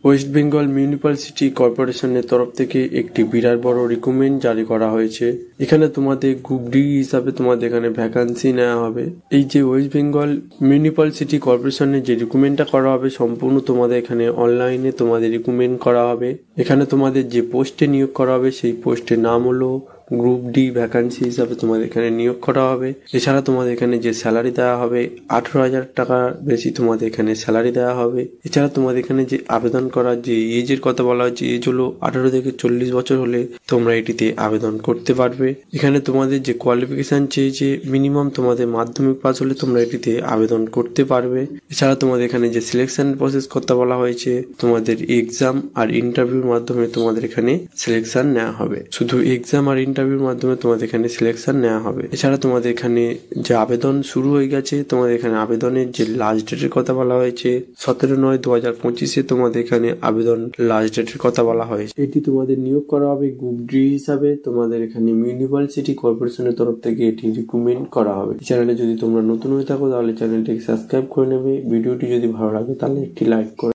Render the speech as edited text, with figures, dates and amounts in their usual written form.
West Bengal municipality কর্পোরেশনের তরফ থেকে একটি বিরাট বড় রিক্রুটমেন্ট জারি করা হয়েছে। এখানে তোমাদের গ্রুপ ডি হিসাবে তোমাদের এখানে ভ্যাকান্সি নেওয়া হবে। এই যে ওয়েস্ট বেঙ্গল মিউনিসিপ্যালিটি কর্পোরেশনের যে রিক্রুটমেন্টটা করা হবে সম্পূর্ণ তোমাদের এখানে অনলাইনে তোমাদের রিক্রুটমেন্ট করা হবে। এখানে তোমাদের যে পোস্টে নিয়োগ করা হবে সেই পোস্টের নাম হলো গ্রুপ ডি ভ্যাকান্সি হিসাবে তোমাদের এখানে নিয়োগ করা হবে। এছাড়া তোমাদের এখানে যে স্যালারি দেওয়া হবে 18,000 টাকা বেশি তোমাদের এখানে স্যালারি দেওয়া হবে। এছাড়া তোমাদের এখানে যে আবেদন করার যে এজের কথা বলা হয়েছে, এজ হলো 18 থেকে 40 বছর হলে তোমরা এটিতে আবেদন করতে পারবে। এখানে তোমাদের যে কোয়ালিফিকেশন চেয়েছে মিনিমাম তোমাদের মাধ্যমিক পাস হলে তোমরা এটিতে আবেদন করতে পারবে। এছাড়া তোমাদের এখানে যে সিলেকশন প্রসেস কথা বলা হয়েছে, তোমাদের এক্সাম আর ইন্টারভিউর মাধ্যমে তোমাদের এখানে সিলেকশন নেওয়া হবে। শুধু এক্সাম আর ইন্টারভিউর মাধ্যমে তোমাদের এখানে সিলেকশন নেওয়া হবে। এছাড়া তোমাদের এখানে যে আবেদন শুরু হয়ে গেছে, তোমাদের এখানে আবেদনের যে লাস্ট ডেটের কথা বলা হয়েছে 17/9/2025 তোমাদের এখানে আবেদন লাস্ট ডেটের কথা বলা হয়েছে। এটি তোমাদের নিয়োগ করা হবে গ্রুপ ডি হিসাবে। তোমাদের এখানে মিউনিসিপ্যালিটি কর্পোরেশনের তরফ থেকে এটি রিক্রুটমেন্ট করা হবে। চ্যানেলে যদি তোমরা নতুন হয়ে থাকো তাহলে চ্যানেলটিকে সাবস্ক্রাইব করে নেবে। ভিডিওটি যদি ভালো লাগে তাহলে একটি লাইক করে